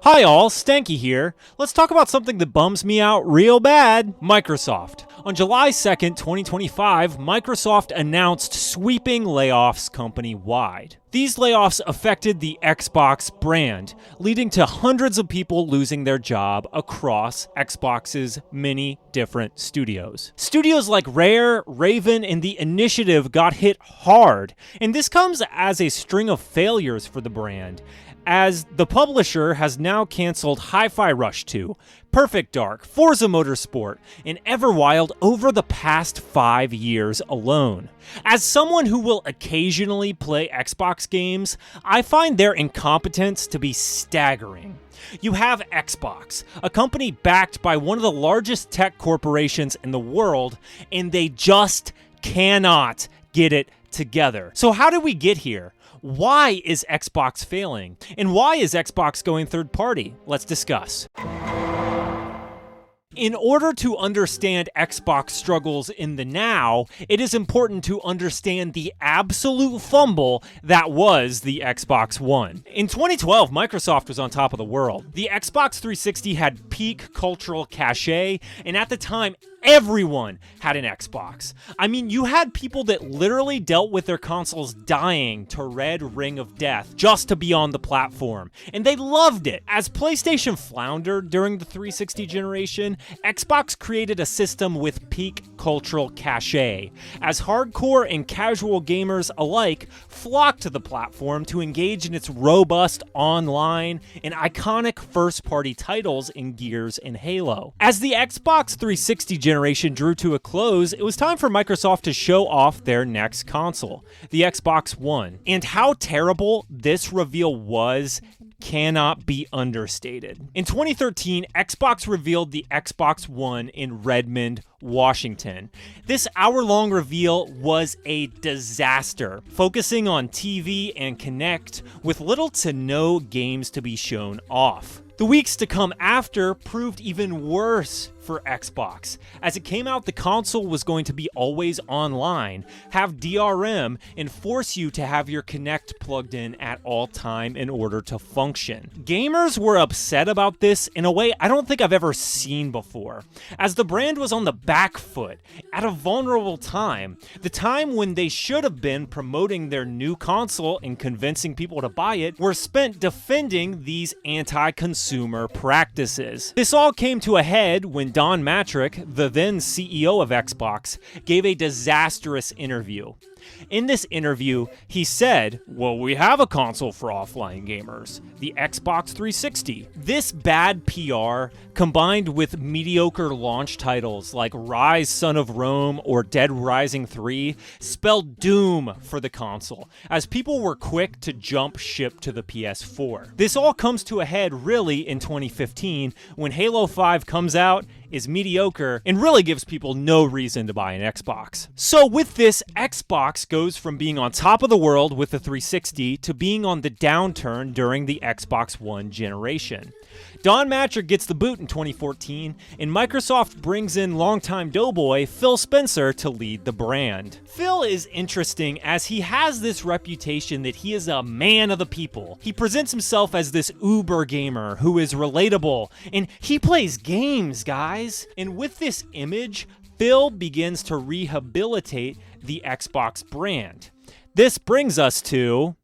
Hi all, Stanky here. Let's talk about something that bums me out real bad, Microsoft. On July 2nd, 2025, Microsoft announced sweeping layoffs company-wide. These layoffs affected the Xbox brand, leading to hundreds of people losing their job across Xbox's many different studios. Studios like Rare, Raven, and The Initiative got hit hard, and this comes as a string of failures for the brand, as the publisher has now canceled Hi-Fi Rush 2, Perfect Dark, Forza Motorsport, and Everwild over the past 5 years alone. As someone who will occasionally play Xbox games, I find their incompetence to be staggering. You have Xbox, a company backed by one of the largest tech corporations in the world, and they just cannot get it together. So how did we get here? Why is Xbox failing? And why is Xbox going third party? Let's discuss. In order to understand Xbox struggles in the now, it is important to understand the absolute fumble that was the Xbox One. In 2012, Microsoft was on top of the world. The Xbox 360 had peak cultural cachet, and at the time, everyone had an Xbox. I mean, you had people that literally dealt with their consoles dying to Red Ring of Death just to be on the platform, and they loved it. As PlayStation floundered during the 360 generation, Xbox created a system with peak cultural cachet, as hardcore and casual gamers alike flocked to the platform to engage in its robust online and iconic first-party titles in Gears and Halo. As the Xbox 360 generation drew to a close, it was time for Microsoft to show off their next console, the Xbox One. And how terrible this reveal was cannot be understated. In 2013, Xbox revealed the Xbox One in Redmond, Washington. This hour-long reveal was a disaster, focusing on TV and Kinect with little to no games to be shown off. The weeks to come after proved even worse for Xbox. As it came out, the console was going to be always online, have DRM, and force you to have your Kinect plugged in at all time in order to function. Gamers were upset about this in a way I don't think I've ever seen before, as the brand was on the back foot at a vulnerable time, the time when they should have been promoting their new console and convincing people to buy it, were spent defending these anti-consumer practices. This all came to a head when Don Mattrick, the then CEO of Xbox, gave a disastrous interview. In this interview, he said, "Well, we have a console for offline gamers, the Xbox 360. This bad PR, combined with mediocre launch titles like Rise Son of Rome or Dead Rising 3, spelled doom for the console, as people were quick to jump ship to the PS4. This all comes to a head really in 2015 when Halo 5 comes out, is mediocre, and really gives people no reason to buy an Xbox. So with this, Xbox goes from being on top of the world with the 360 to being on the downturn during the Xbox One generation. Don Mattrick gets the boot in 2014, and Microsoft brings in longtime doughboy Phil Spencer to lead the brand. Phil is interesting as he has this reputation that he is a man of the people. He presents himself as this uber gamer who is relatable, and he plays games, guys. And with this image, Phil begins to rehabilitate the Xbox brand. This brings us to...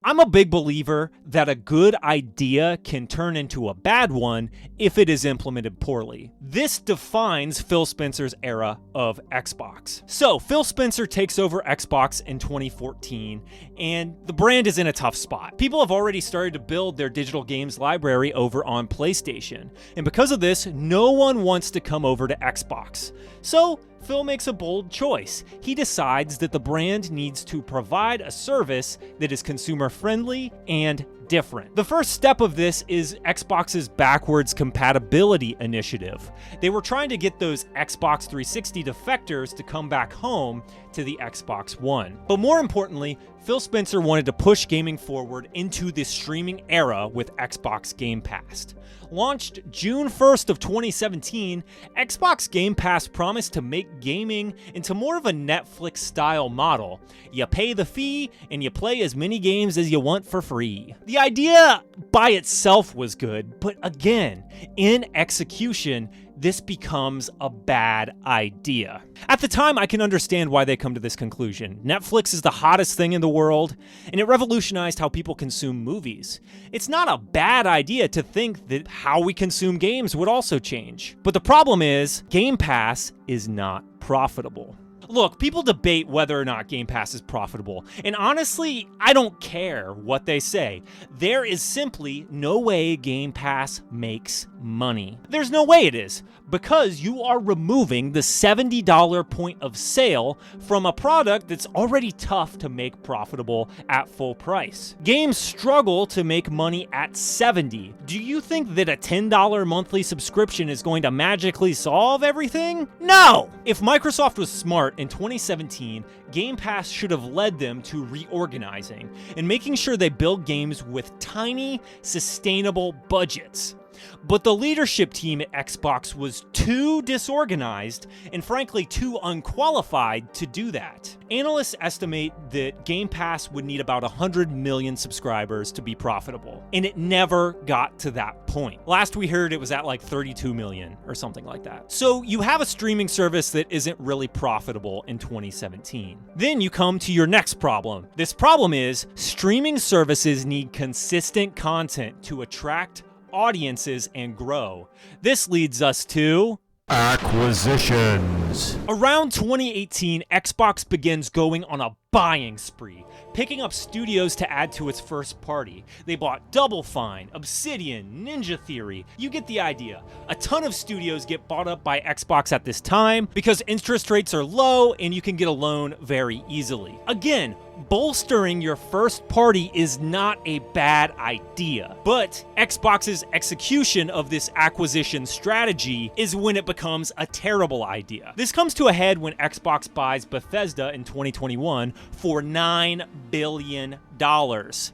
I'm a big believer that a good idea can turn into a bad one if it is implemented poorly. This defines Phil Spencer's era of Xbox. So, Phil Spencer takes over Xbox in 2014, and the brand is in a tough spot. People have already started to build their digital games library over on PlayStation, and because of this, no one wants to come over to Xbox. So, Phil makes a bold choice. He decides that the brand needs to provide a service that is consumer-friendly and different. The first step of this is Xbox's backwards compatibility initiative. They were trying to get those Xbox 360 defectors to come back home to the Xbox One. But more importantly, Phil Spencer wanted to push gaming forward into the streaming era with Xbox Game Pass. Launched June 1st of 2017, Xbox Game Pass promised to make gaming into more of a Netflix-style model. You pay the fee, and you play as many games as you want for free. The The idea by itself was good, but again, in execution, this becomes a bad idea. At the time, I can understand why they come to this conclusion. Netflix is the hottest thing in the world, and it revolutionized how people consume movies. It's not a bad idea to think that how we consume games would also change. But the problem is, Game Pass is not profitable. Look, people debate whether or not Game Pass is profitable, and honestly, I don't care what they say. There is simply no way Game Pass makes money. There's no way it is, because you are removing the $70 point of sale from a product that's already tough to make profitable at full price. Games struggle to make money at $70. Do you think that a $10 monthly subscription is going to magically solve everything? No! If Microsoft was smart in 2017, Game Pass should have led them to reorganizing and making sure they build games with tiny, sustainable budgets. But the leadership team at Xbox was too disorganized and frankly too unqualified to do that. Analysts estimate that Game Pass would need about 100 million subscribers to be profitable, and it never got to that point. Last we heard it was at like 32 million or something like that. So you have a streaming service that isn't really profitable in 2017. Then you come to your next problem. This problem is streaming services need consistent content to attract audiences and grow. This leads us to acquisitions. Around 2018, Xbox begins going on a buying spree, picking up studios to add to its first party. They bought Double Fine, Obsidian, Ninja Theory. You get the idea. A ton of studios get bought up by Xbox at this time because interest rates are low and you can get a loan very easily. Again, bolstering your first party is not a bad idea, but Xbox's execution of this acquisition strategy is when it becomes a terrible idea. This comes to a head when Xbox buys Bethesda in 2021 for $9 billion.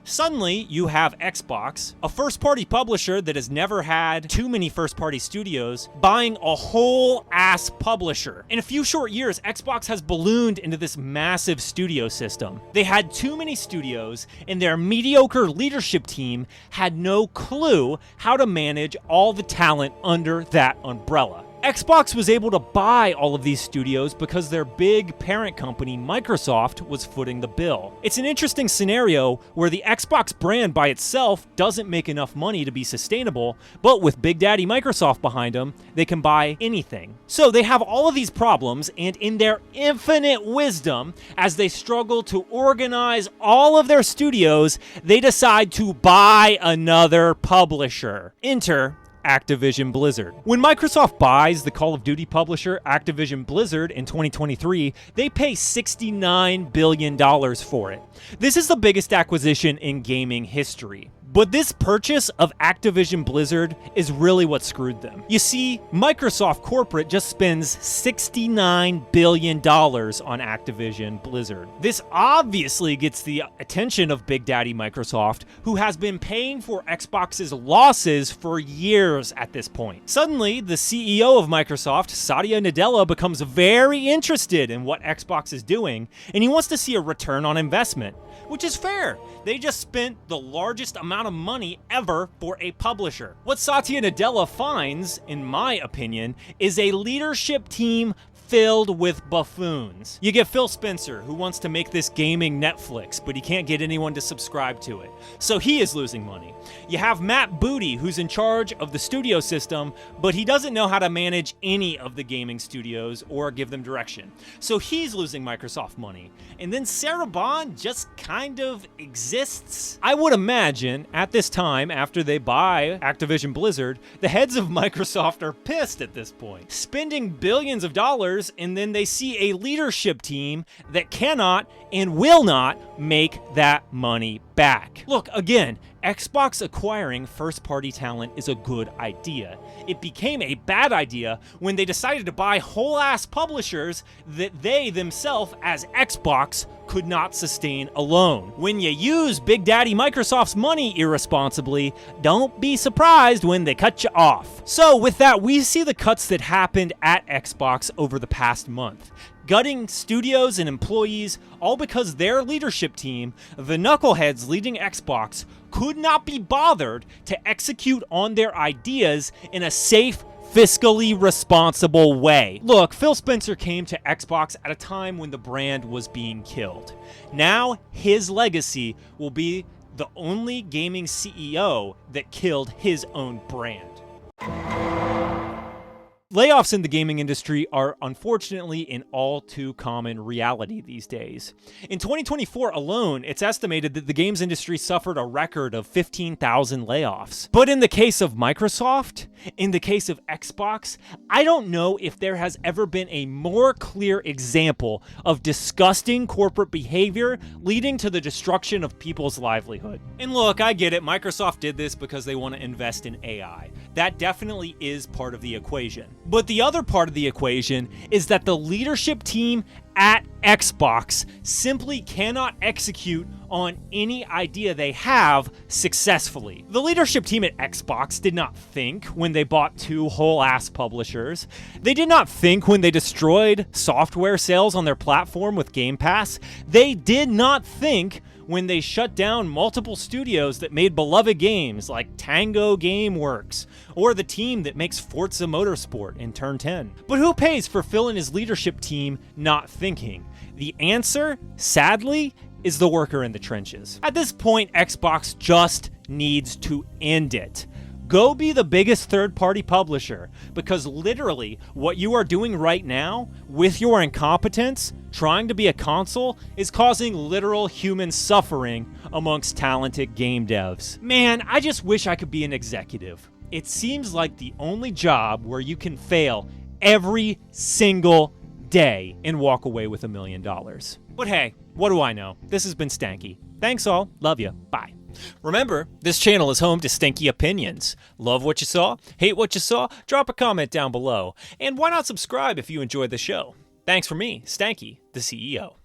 Suddenly, you have Xbox, a first-party publisher that has never had too many first-party studios, buying a whole-ass publisher. In a few short years, Xbox has ballooned into this massive studio system. They had too many studios, and their mediocre leadership team had no clue how to manage all the talent under that umbrella. Xbox was able to buy all of these studios because their big parent company, Microsoft, was footing the bill. It's an interesting scenario where the Xbox brand by itself doesn't make enough money to be sustainable, but with Big Daddy Microsoft behind them, they can buy anything. So they have all of these problems, and in their infinite wisdom, as they struggle to organize all of their studios, they decide to buy another publisher. Enter Activision Blizzard. When Microsoft buys the Call of Duty publisher Activision Blizzard in 2023, they pay $69 billion for it. This is the biggest acquisition in gaming history. But this purchase of Activision Blizzard is really what screwed them. You see, Microsoft corporate just spends $69 billion on Activision Blizzard. This obviously gets the attention of Big Daddy Microsoft, who has been paying for Xbox's losses for years at this point. Suddenly, the CEO of Microsoft, Satya Nadella, becomes very interested in what Xbox is doing, and he wants to see a return on investment, which is fair. They just spent the largest amount of money ever for a publisher. What Satya Nadella finds, in my opinion, is a leadership team filled with buffoons. You get Phil Spencer, who wants to make this gaming Netflix, but he can't get anyone to subscribe to it, so he is losing money. You have Matt Booty, who's in charge of the studio system, but he doesn't know how to manage any of the gaming studios or give them direction, so he's losing Microsoft money. And then Sarah Bond just kind of exists. I would imagine at this time, after they buy Activision Blizzard, the heads of Microsoft are pissed at this point, spending billions of dollars, and then they see a leadership team that cannot and will not make that money back. Look, again, Xbox acquiring first-party talent is a good idea. It became a bad idea when they decided to buy whole-ass publishers that they themselves, as Xbox, could not sustain alone. When you use Big Daddy Microsoft's money irresponsibly, don't be surprised when they cut you off. So with that, we see the cuts that happened at Xbox over the past month. gutting studios and employees, all because their leadership team, the knuckleheads leading Xbox, could not be bothered to execute on their ideas in a safe, fiscally responsible way. Look, Phil Spencer came to Xbox at a time when the brand was being killed. Now, his legacy will be the only gaming CEO that killed his own brand. Layoffs in the gaming industry are unfortunately an all too common reality these days. In 2024 alone, it's estimated that the games industry suffered a record of 15,000 layoffs. But in the case of Microsoft, in the case of Xbox, I don't know if there has ever been a more clear example of disgusting corporate behavior leading to the destruction of people's livelihood. And look, I get it, Microsoft did this because they want to invest in AI. That definitely is part of the equation. But the other part of the equation is that the leadership team at Xbox simply cannot execute on any idea they have successfully. The leadership team at Xbox did not think when they bought 2 whole-ass publishers. They did not think when they destroyed software sales on their platform with Game Pass. They did not think when they shut down multiple studios that made beloved games like Tango Gameworks, or the team that makes Forza Motorsport in Turn 10. But who pays for Phil and his leadership team not thinking? The answer, sadly, is the worker in the trenches. At this point, Xbox just needs to end it. Go be the biggest third-party publisher, because literally what you are doing right now with your incompetence, trying to be a console, is causing literal human suffering amongst talented game devs. Man, I just wish I could be an executive. It seems like the only job where you can fail every single day and walk away with $1 million. But hey, what do I know? This has been Stanky. Thanks all, love ya, bye. Remember, this channel is home to stinky opinions. Love what you saw? Hate what you saw? Drop a comment down below. And why not subscribe if you enjoyed the show? Thanks for me, Stanky, the CEO.